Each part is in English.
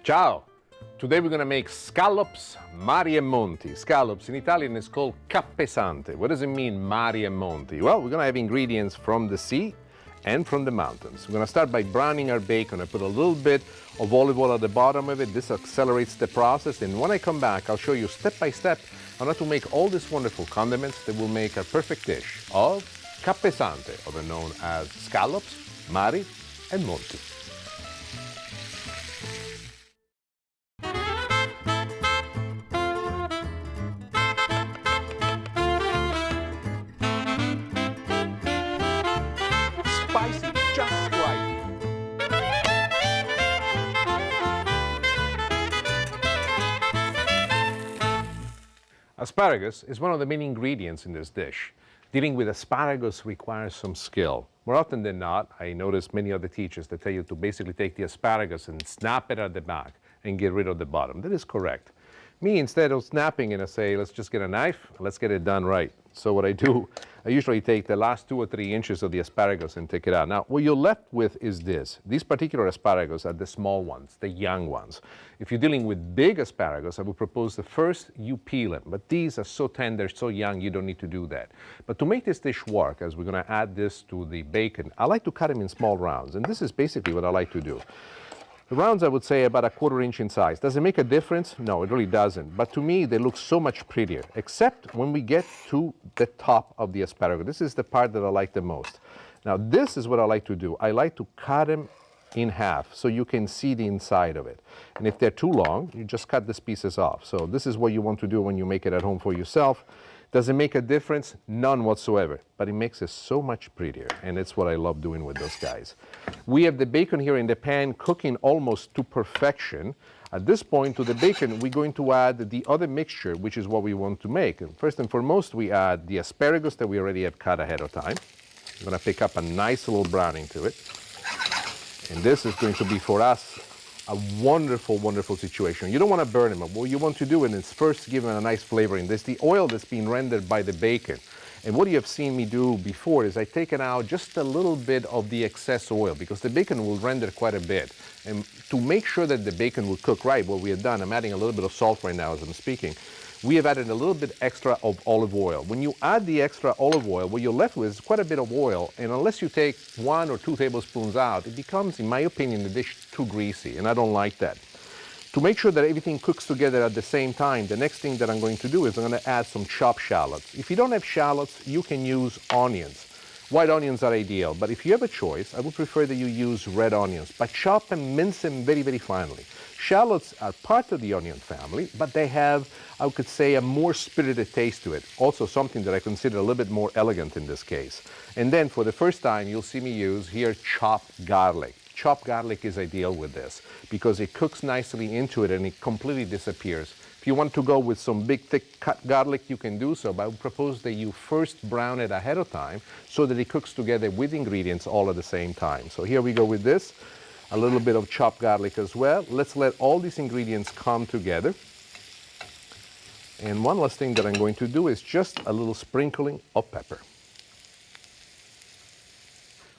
Ciao! Today we're going to make scallops mari e monti. Scallops in Italian is called cappesante. What does it mean, mari e monti? Well, we're going to have ingredients from the sea and from the mountains. We're going to start by browning our bacon. I put a little bit of olive oil at the bottom of it. This accelerates the process. And when I come back, I'll show you step by step on how to make all these wonderful condiments that will make a perfect dish of cappesante, other known as scallops, mari, and monti. Spicy, just right. Asparagus is one of the main ingredients in this dish. Dealing with asparagus requires some skill. More often than not, I notice many other teachers that tell you to basically take the asparagus and snap it at the back and get rid of the bottom. That is correct. Me, instead of snapping it, I say, let's just get a knife, let's get it done right. So what I do, I usually take the last 2 or 3 inches of the asparagus and take it out. Now, what you're left with is this. These particular asparagus are the small ones, the young ones. If you're dealing with big asparagus, I would propose the first you peel them. But these are so tender, so young, you don't need to do that. But to make this dish work, as we're going to add this to the bacon, I like to cut them in small rounds. And this is basically what I like to do. The rounds, I would say, about a 1/4 inch in size. Does it make a difference? No, it really doesn't. But to me, they look so much prettier, except when we get to the top of the asparagus. This is the part that I like the most. Now, this is what I like to do. I like to cut them in half so you can see the inside of it. And if they're too long, you just cut these pieces off. So this is what you want to do when you make it at home for yourself. Does it make a difference? None whatsoever, but it makes it so much prettier, and it's what I love doing with those guys. We have the bacon here in the pan cooking almost to perfection. At this point, to the bacon, we're going to add the other mixture, which is what we want to make. And first and foremost, we add the asparagus that we already have cut ahead of time. I'm going to pick up a nice little browning to it. And this is going to be, for us, a wonderful, wonderful situation. You don't want to burn them. What you want to do is first give them a nice flavoring. There's the oil that's being rendered by the bacon. And what you have seen me do before is I've taken out just a little bit of the excess oil because the bacon will render quite a bit. And to make sure that the bacon will cook right, what we have done, I'm adding a little bit of salt right now as I'm speaking. We have added a little bit extra of olive oil. When you add the extra olive oil, what you're left with is quite a bit of oil, and unless you take 1 or 2 tablespoons out, it becomes, in my opinion, the dish too greasy, and I don't like that. To make sure that everything cooks together at the same time, the next thing that I'm going to do is I'm going to add some chopped shallots. If you don't have shallots, you can use onions. White onions are ideal, but if you have a choice, I would prefer that you use red onions, but chop and mince them very, very finely. Shallots are part of the onion family, but they have, I could say, a more spirited taste to it. Also something that I consider a little bit more elegant in this case. And then for the first time, you'll see me use here chopped garlic. Chopped garlic is ideal with this because it cooks nicely into it and it completely disappears. If you want to go with some big, thick cut garlic, you can do so, but I would propose that you first brown it ahead of time so that it cooks together with ingredients all at the same time. So here we go with this. A little bit of chopped garlic as well. Let's let all these ingredients come together. And one last thing that I'm going to do is just a little sprinkling of pepper.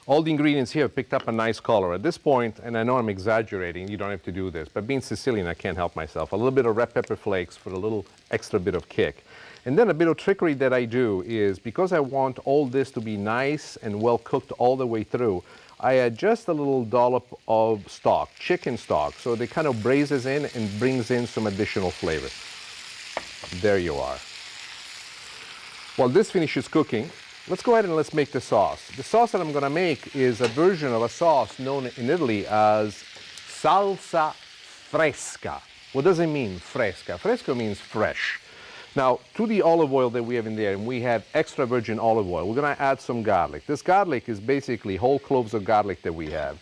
All the ingredients here have picked up a nice color. At this point, and I know I'm exaggerating, you don't have to do this, but being Sicilian, I can't help myself. A little bit of red pepper flakes for a little extra bit of kick. And then a bit of trickery that I do is, because I want all this to be nice and well cooked all the way through, I add just a little dollop of stock, chicken stock, so it kind of braises in and brings in some additional flavor. There you are. While this finishes cooking, let's go ahead and let's make the sauce. The sauce that I'm going to make is a version of a sauce known in Italy as salsa fresca. What does it mean, fresca? Fresca means fresh. Now, to the olive oil that we have in there, and we have extra virgin olive oil, we're going to add some garlic. This garlic is basically whole cloves of garlic that we have.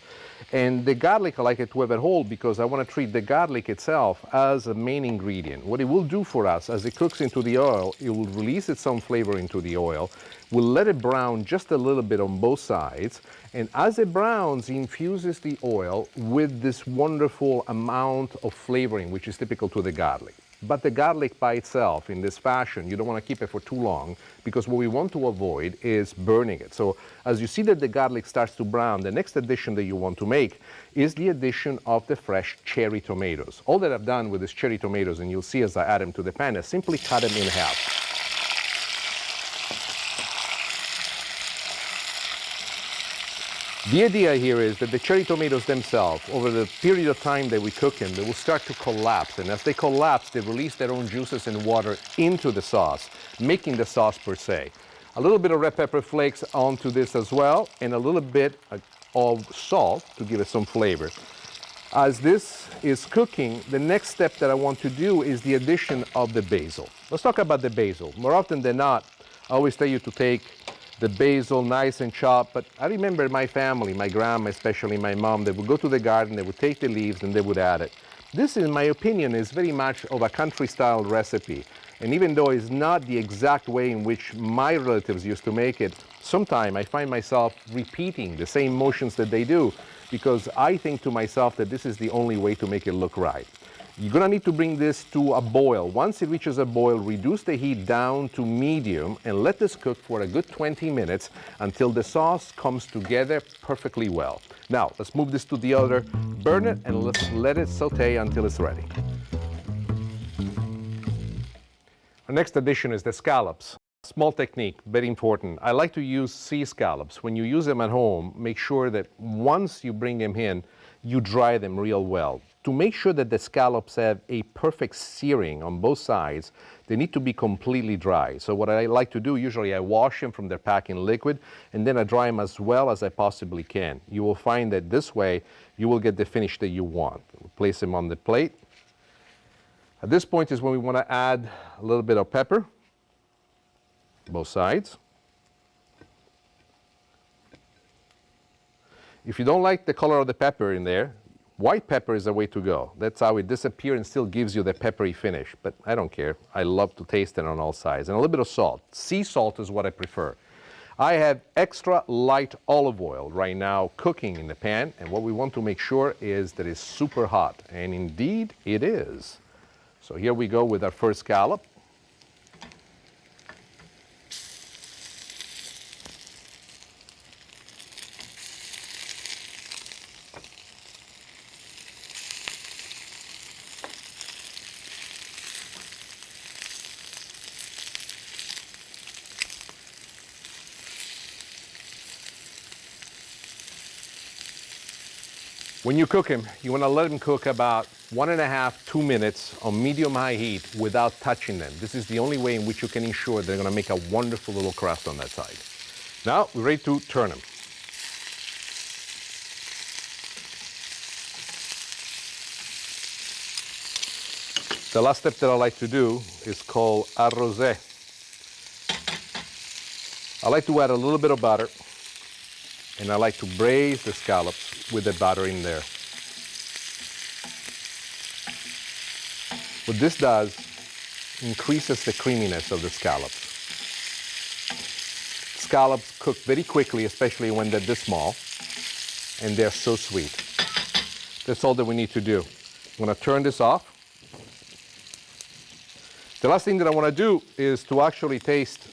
And the garlic, I like it to have it whole because I want to treat the garlic itself as a main ingredient. What it will do for us, as it cooks into the oil, it will release its own flavor into the oil. We'll let it brown just a little bit on both sides. And as it browns, it infuses the oil with this wonderful amount of flavoring, which is typical to the garlic. but the garlic by itself in this fashion, you don't want to keep it for too long because what we want to avoid is burning it. So as you see that the garlic starts to brown, the next addition that you want to make is the addition of the fresh cherry tomatoes. All that I've done with these cherry tomatoes, and you'll see as I add them to the pan, is simply cut them in half. The idea here is that the cherry tomatoes themselves, over the period of time that we cook them, they will start to collapse. And as they collapse, they release their own juices and water into the sauce, making the sauce per se. A little bit of red pepper flakes onto this as well, and a little bit of salt to give it some flavor. As this is cooking, the next step that I want to do is the addition of the basil. Let's talk about the basil. More often than not, I always tell you to take the basil nice and chopped, but I remember my family, my grandma, especially my mom, they would go to the garden, they would take the leaves and they would add it. This, in my opinion, is very much of a country-style recipe. And even though it's not the exact way in which my relatives used to make it, sometimes I find myself repeating the same motions that they do because I think to myself that this is the only way to make it look right. You're gonna need to bring this to a boil. Once it reaches a boil, reduce the heat down to medium and let this cook for a good 20 minutes until the sauce comes together perfectly well. Now, let's move this to the other burner and let's let it saute until it's ready. Our next addition is the scallops. Small technique, very important. I like to use sea scallops. When you use them at home, make sure that once you bring them in, you dry them real well. To make sure that the scallops have a perfect searing on both sides, they need to be completely dry. So what I like to do, usually I wash them from their packing liquid and then I dry them as well as I possibly can. You will find that this way you will get the finish that you want. Place them on the plate. At this point is when we want to add a little bit of pepper, both sides. If you don't like the color of the pepper in there, white pepper is the way to go. That's how it disappears and still gives you the peppery finish. But I don't care. I love to taste it on all sides. And a little bit of salt. Sea salt is what I prefer. I have extra light olive oil right now cooking in the pan. And what we want to make sure is that it's super hot. And indeed, it is. So here we go with our first scallop. When you cook them, you want to let them cook about 1.5 to 2 minutes on medium-high heat without touching them. This is the only way in which you can ensure they're going to make a wonderful little crust on that side. Now, we're ready to turn them. The last step that I like to do is called arrosé. I like to add a little bit of butter, and I like to braise the scallops with the butter in there. What this does increases the creaminess of the scallops. Scallops cook very quickly, especially when they're this small, and they're so sweet. That's all that we need to do. I'm going to turn this off. The last thing that I want to do is to actually taste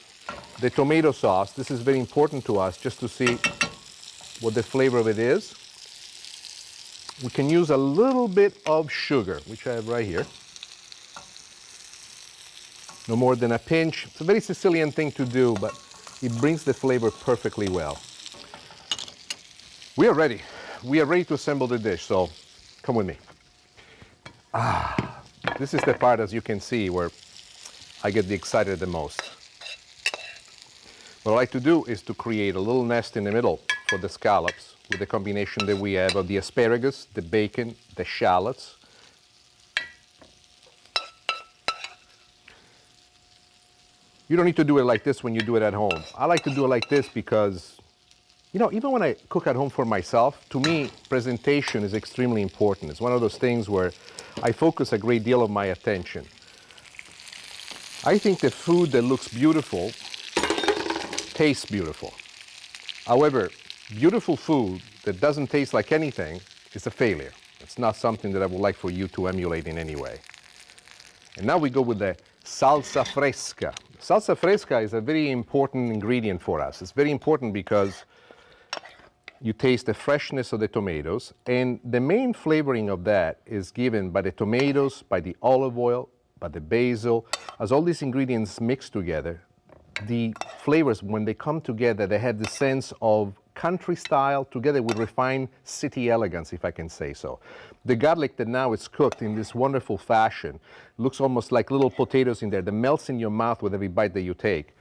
the tomato sauce. This is very important to us, just to see what the flavor of it is. We can use a little bit of sugar, which I have right here. No more than a pinch. It's a very Sicilian thing to do, but it brings the flavor perfectly well. We are ready. We are ready to assemble the dish, so come with me. This is the part, as you can see, where I get excited the most. What I like to do is to create a little nest in the middle for the scallops with the combination that we have of the asparagus, the bacon, the shallots. You don't need to do it like this when you do it at home. I like to do it like this because, you know, even when I cook at home for myself, to me, presentation is extremely important. It's one of those things where I focus a great deal of my attention. I think the food that looks beautiful tastes beautiful. However, beautiful food that doesn't taste like anything is a failure. It's not something that I would like for you to emulate in any way. And now we go with the salsa fresca. Salsa fresca is a very important ingredient for us. It's very important because you taste the freshness of the tomatoes, and the main flavoring of that is given by the tomatoes, by the olive oil, by the basil. As all these ingredients mix together, the flavors, when they come together, they have the sense of country style together with refined city elegance, if I can say so. The garlic that now is cooked in this wonderful fashion looks almost like little potatoes in there that melts in your mouth with every bite that you take.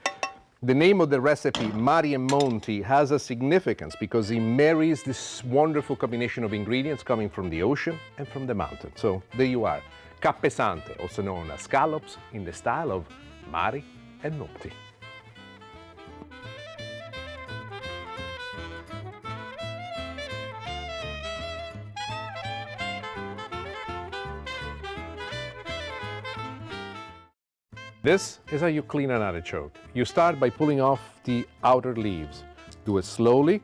The name of the recipe, Mari e Monti, has a significance because it marries this wonderful combination of ingredients coming from the ocean and from the mountain. So there you are, cappesante, also known as scallops, in the style of Mari e Monti. This is how you clean an artichoke. You start by pulling off the outer leaves. Do it slowly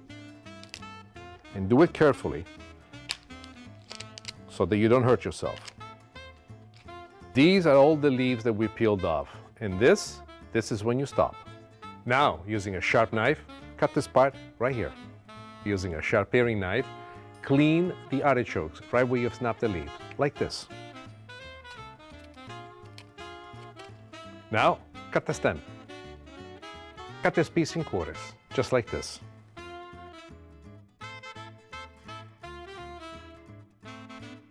and do it carefully so that you don't hurt yourself. These are all the leaves that we peeled off. And this is when you stop. Now, using a sharp knife, cut this part right here. Using a sharp paring knife, clean the artichokes right where you've snapped the leaves, like this. Now, cut the stem. Cut this piece in quarters, just like this.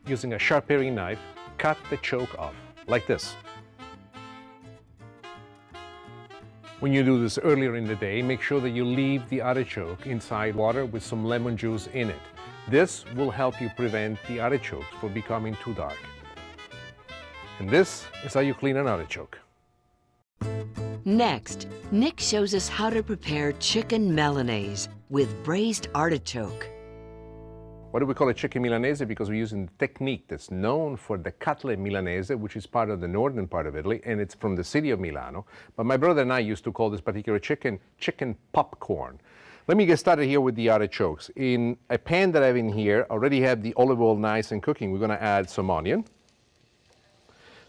Using a sharp paring knife, cut the choke off, like this. When you do this earlier in the day, make sure that you leave the artichoke inside water with some lemon juice in it. This will help you prevent the artichokes from becoming too dark. And this is how you clean an artichoke. Next, Nick shows us how to prepare chicken Milanese with braised artichoke. Why do we call it chicken Milanese? Because we're using the technique that's known for the Cutlet Milano, which is part of the northern part of Italy, and it's from the city of Milano. But my brother and I used to call this particular chicken popcorn. Let me get started here with the artichokes. In a pan that I have in here, I already have the olive oil nice and cooking. We're going to add some onion.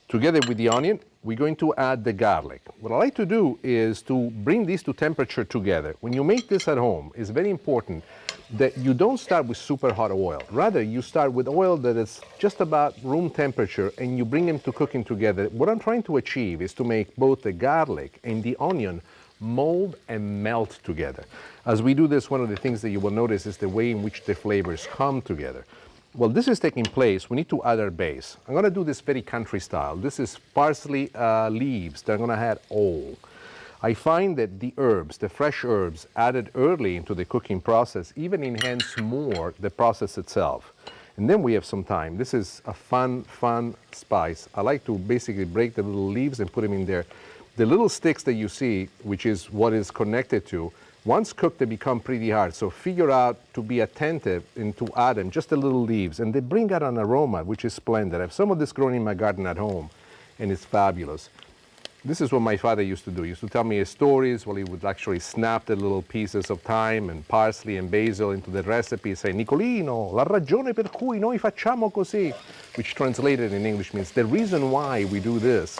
Together with the onion, we're going to add the garlic. What I like to do is to bring these to temperature together. When you make this at home, it's very important that you don't start with super hot oil. Rather, you start with oil that is just about room temperature and you bring them to cooking together. What I'm trying to achieve is to make both the garlic and the onion mold and melt together. As we do this, one of the things that you will notice is the way in which the flavors come together. While this is taking place, we need to add our base. I'm going to do this very country style. This is parsley leaves that I'm going to add all. I find that the herbs, the fresh herbs added early into the cooking process even enhance more the process itself. And then we have some thyme. This is a fun spice. I like to basically break the little leaves and put them in there. The little sticks that you see, which is what is connected to, once cooked, they become pretty hard. So figure out to be attentive and to add them, just the little leaves. And they bring out an aroma, which is splendid. I have some of this growing in my garden at home, and it's fabulous. This is what my father used to do. He used to tell me his stories while he would actually snap the little pieces of thyme and parsley and basil into the recipe, say, Nicolino, la ragione per cui noi facciamo così, which translated in English means the reason why we do this.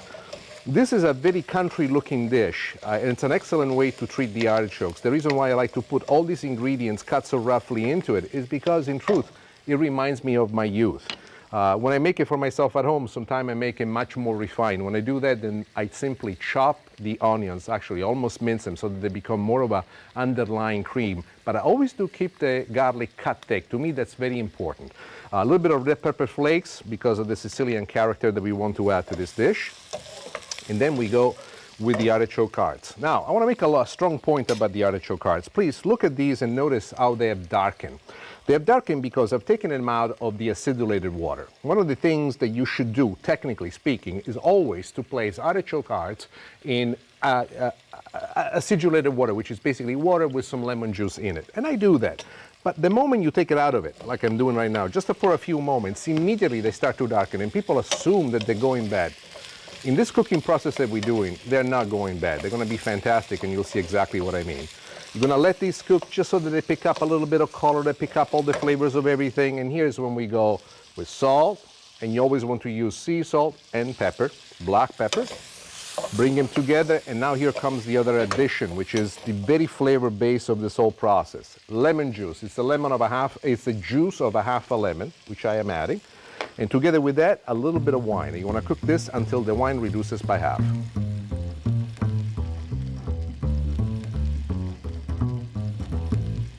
This is a very country-looking dish, and it's an excellent way to treat the artichokes. The reason why I like to put all these ingredients cut so roughly into it is because, in truth, it reminds me of my youth. When I make it for myself at home, sometimes I make it much more refined. When I do that, then I simply chop the onions, actually almost mince them so that they become more of an underlying cream. But I always do keep the garlic cut thick. To me, that's very important. A little bit of red pepper flakes because of the Sicilian character that we want to add to this dish. And then we go with the artichoke hearts. Now, I want to make a strong point about the artichoke hearts. Please look at these and notice how they have darkened. They have darkened because I've taken them out of the acidulated water. One of the things that you should do, technically speaking, is always to place artichoke hearts in acidulated water, which is basically water with some lemon juice in it. And I do that. But the moment you take it out of it, like I'm doing right now, just for a few moments, immediately they start to darken and people assume that they're going bad. In this cooking process that we're doing, they're not going bad. They're going to be fantastic, and you'll see exactly what I mean. You're going to let these cook just so that they pick up a little bit of color, they pick up all the flavors of everything, and here's when we go with salt, and you always want to use sea salt and pepper. black pepper. Bring them together, and now here comes the other addition, which is the very flavor base of this whole process. Lemon juice. It's the juice of a half a lemon, which I am adding. And together with that, a little bit of wine. You want to cook this until the wine reduces by half.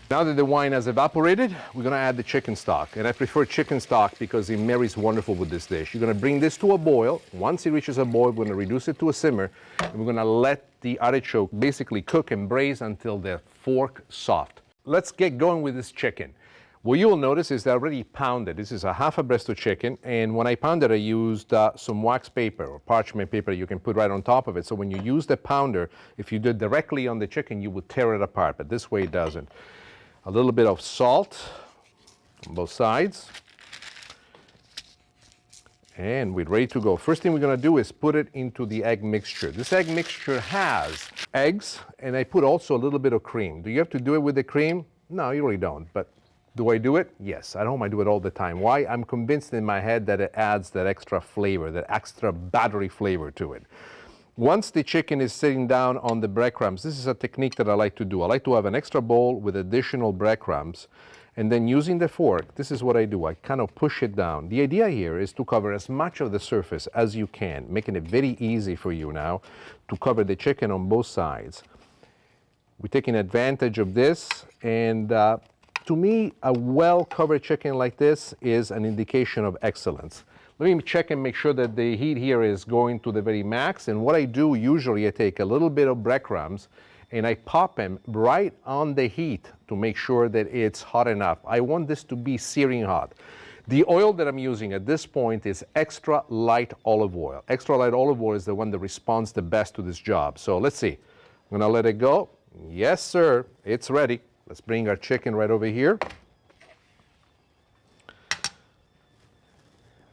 Now that the wine has evaporated, we're going to add the chicken stock. And I prefer chicken stock because it marries wonderful with this dish. You're going to bring this to a boil. Once it reaches a boil, we're going to reduce it to a simmer. And we're going to let the artichoke basically cook and braise until they're fork soft. Let's get going with this chicken. What you'll notice is that I already pounded. This is a half a breast of chicken. And when I pounded, I used some wax paper or parchment paper you can put right on top of it. So when you use the pounder, if you do it directly on the chicken, you would tear it apart. But this way it doesn't. A little bit of salt on both sides. And we're ready to go. First thing we're going to do is put it into the egg mixture. This egg mixture has eggs, and I put also a little bit of cream. Do you have to do it with the cream? No, you really don't. But do I do it? Yes, at home I do it all the time. Why? I'm convinced in my head that it adds that extra flavor, that extra battery flavor to it. Once the chicken is sitting down on the breadcrumbs, this is a technique that I like to do. I like to have an extra bowl with additional breadcrumbs, and then using the fork, this is what I do. I kind of push it down. The idea here is to cover as much of the surface as you can, making it very easy for you now to cover the chicken on both sides. We're taking advantage of this, and to me, a well-covered chicken like this is an indication of excellence. Let me check and make sure that the heat here is going to the very max. And what I do, usually I take a little bit of breadcrumbs and I pop them right on the heat to make sure that it's hot enough. I want this to be searing hot. The oil that I'm using at this point is extra light olive oil. Extra light olive oil is the one that responds the best to this job. So let's see. I'm gonna let it go. Yes, sir, it's ready. Let's bring our chicken right over here.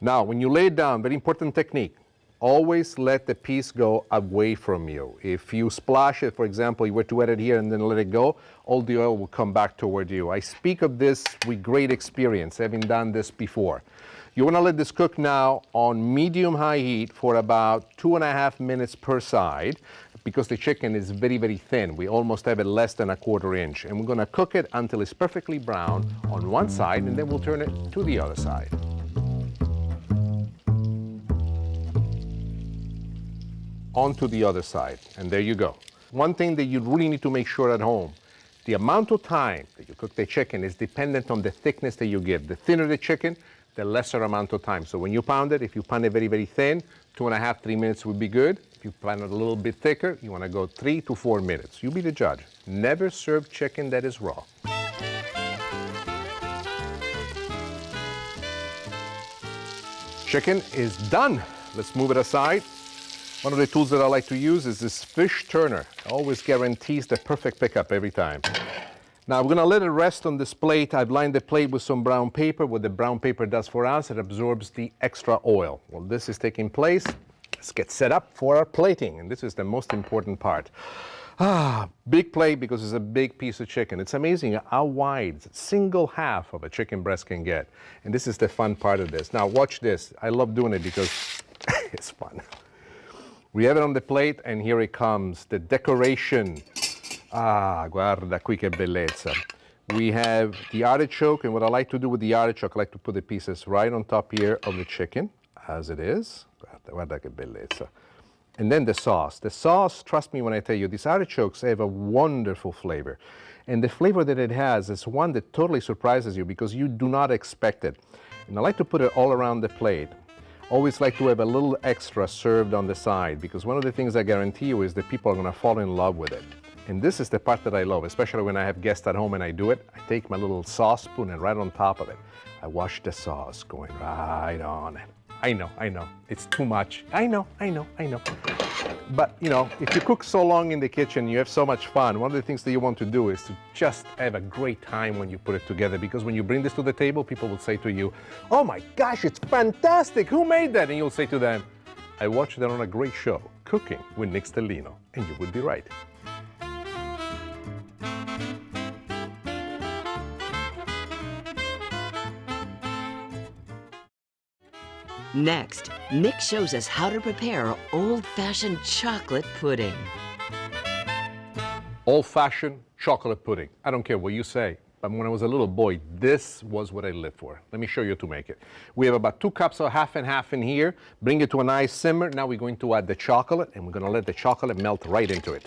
Now, when you lay it down, very important technique, always let the piece go away from you. If you splash it, for example, you were to wet it here and then let it go, all the oil will come back toward you. I speak of this with great experience, having done this before. You want to let this cook now on medium-high heat for about 2.5 minutes per side, because the chicken is very, very thin. We almost have it less than 1/4 inch. And we're going to cook it until it's perfectly brown on one side, and then we'll turn it to the other side. Onto the other side, and there you go. One thing that you really need to make sure at home, the amount of time that you cook the chicken is dependent on the thickness that you give. The thinner the chicken, the lesser amount of time. So when you pound it, if you pound it very, very thin, 2.5, 3 minutes would be good. If you pound it a little bit thicker, you want to go 3 to 4 minutes. You be the judge. Never serve chicken that is raw. Chicken is done. Let's move it aside. One of the tools that I like to use is this fish turner. It always guarantees the perfect pickup every time. Now we're going to let it rest on this plate. I've lined the plate with some brown paper. What the brown paper does for us, it absorbs the extra oil. While this is taking place, let's get set up for our plating. And this is the most important part. Big plate because it's a big piece of chicken. It's amazing how wide single half of a chicken breast can get. And this is the fun part of this. Now watch this. I love doing it because it's fun. We have it on the plate, and here it comes, the decoration. Guarda qui che bellezza. We have the artichoke, and what I like to do with the artichoke, I like to put the pieces right on top here of the chicken, as it is. Guarda che bellezza. And then the sauce. The sauce, trust me when I tell you, these artichokes have a wonderful flavor. And the flavor that it has is one that totally surprises you because you do not expect it. And I like to put it all around the plate. Always like to have a little extra served on the side, because one of the things I guarantee you is that people are going to fall in love with it. And this is the part that I love, especially when I have guests at home and I do it. I take my little sauce spoon and right on top of it, I wash the sauce going right on it. I know, it's too much. I know. But, you know, if you cook so long in the kitchen, you have so much fun. One of the things that you want to do is to just have a great time when you put it together, because when you bring this to the table, people will say to you, oh my gosh, it's fantastic. Who made that? And you'll say to them, I watched that on a great show, Cooking with Nick Stellino. And you would be right. Next, Nick shows us how to prepare old-fashioned chocolate pudding. Old-fashioned chocolate pudding. I don't care what you say, but when I was a little boy, this was what I lived for. Let me show you how to make it. We have about 2 cups of half and half in here. Bring it to a nice simmer. Now we're going to add the chocolate, and we're going to let the chocolate melt right into it.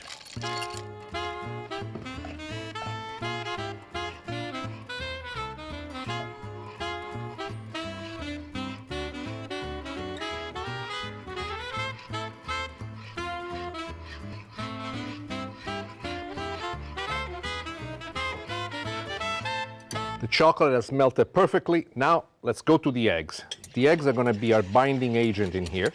The chocolate has melted perfectly. Now let's go to the eggs. The eggs are going to be our binding agent in here.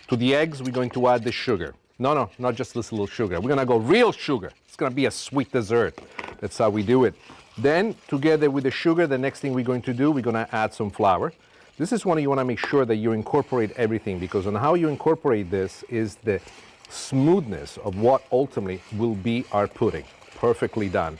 To the eggs, we're going to add the sugar. No, not just this little sugar. We're going to go real sugar. It's going to be a sweet dessert. That's how we do it. Then, together with the sugar, the next thing we're going to do, we're going to add some flour. This is when you want to make sure that you incorporate everything, because on how you incorporate this is the smoothness of what ultimately will be our pudding. Perfectly done.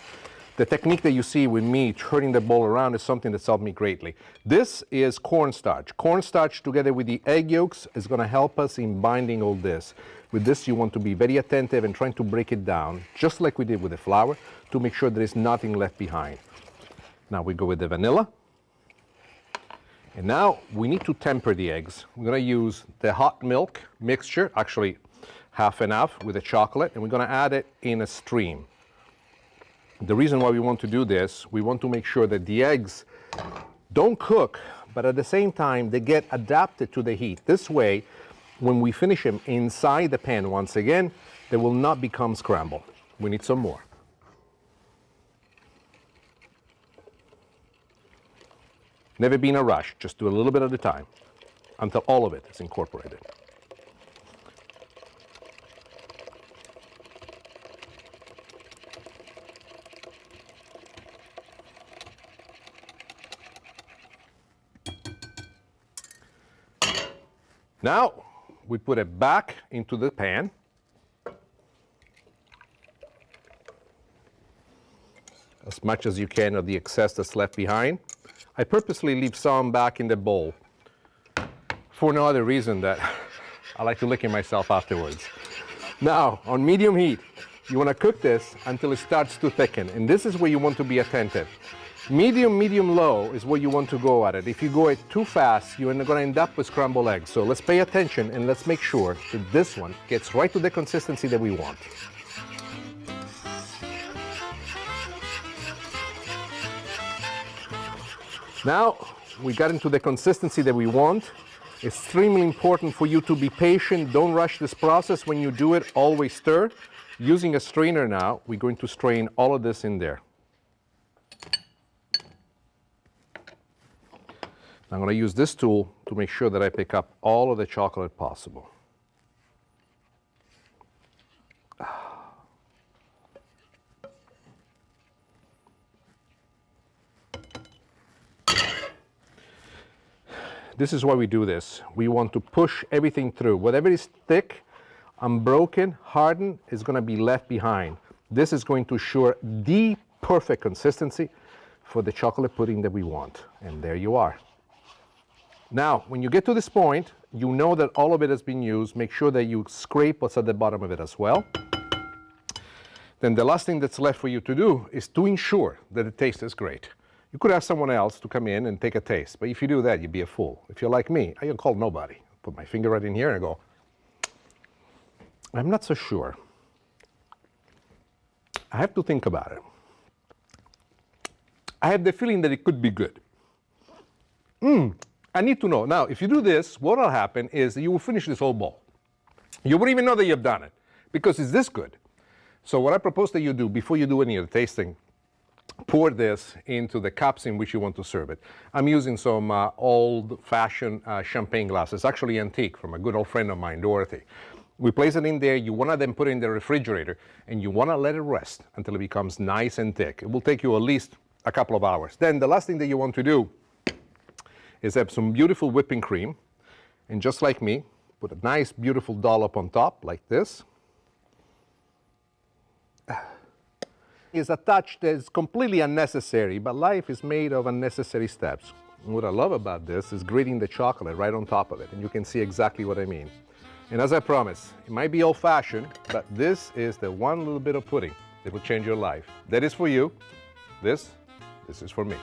The technique that you see with me turning the bowl around is something that's helped me greatly. This is cornstarch. Cornstarch together with the egg yolks is going to help us in binding all this. With this, you want to be very attentive and trying to break it down, just like we did with the flour, to make sure there is nothing left behind. Now we go with the vanilla. And now we need to temper the eggs. We're going to use the hot milk mixture, actually half and half with the chocolate, and we're going to add it in a stream. The reason why we want to do this, we want to make sure that the eggs don't cook, but at the same time, they get adapted to the heat. This way, when we finish them inside the pan once again, they will not become scrambled. We need some more. Never be in a rush, just do a little bit at a time until all of it is incorporated. Now, we put it back into the pan. As much as you can of the excess that's left behind. I purposely leave some back in the bowl for no other reason that I like to lick in myself afterwards. Now, on medium heat, you want to cook this until it starts to thicken, and this is where you want to be attentive. Medium, low is where you want to go at it. If you go it too fast, you're going to end up with scrambled eggs. So let's pay attention and let's make sure that this one gets right to the consistency that we want. Now, we got into the consistency that we want. Extremely important for you to be patient. Don't rush this process. When you do it, always stir. Using a strainer now, we're going to strain all of this in there. I'm going to use this tool to make sure that I pick up all of the chocolate possible. This is why we do this. We want to push everything through. Whatever is thick, unbroken, hardened, is going to be left behind. This is going to assure the perfect consistency for the chocolate pudding that we want. And there you are. Now, when you get to this point, you know that all of it has been used. Make sure that you scrape what's at the bottom of it as well. Then the last thing that's left for you to do is to ensure that the taste is great. You could ask someone else to come in and take a taste, but if you do that, you'd be a fool. If you're like me, I can call nobody. Put my finger right in here and go, I'm not so sure. I have to think about it. I have the feeling that it could be good. I need to know. Now, if you do this, what will happen is you will finish this whole bowl. You won't even know that you've done it because it's this good. So what I propose that you do before you do any of the tasting, pour this into the cups in which you want to serve it. I'm using some old-fashioned champagne glasses, actually antique, from a good old friend of mine, Dorothy. We place it in there. You want to then put it in the refrigerator, and you want to let it rest until it becomes nice and thick. It will take you at least a couple of hours. Then the last thing that you want to do is have some beautiful whipping cream, and just like me, put a nice, beautiful dollop on top, like this. It's a touch that is completely unnecessary, but life is made of unnecessary steps. And what I love about this is grating the chocolate right on top of it, and you can see exactly what I mean. And as I promised, it might be old-fashioned, but this is the one little bit of pudding that will change your life. That is for you. This is for me.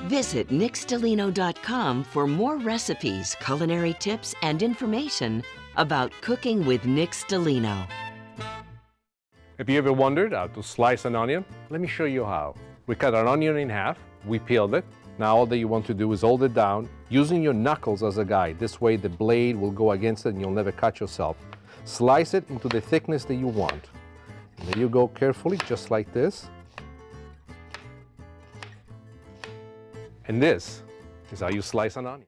Visit nickstellino.com for more recipes, culinary tips, and information about cooking with Nick Stellino. Have you ever wondered how to slice an onion? Let me show you how. We cut an onion in half, we peeled it. Now all that you want to do is hold it down, using your knuckles as a guide. This way the blade will go against it and you'll never cut yourself. Slice it into the thickness that you want. And there you go, carefully, just like this. And this is how you slice an onion.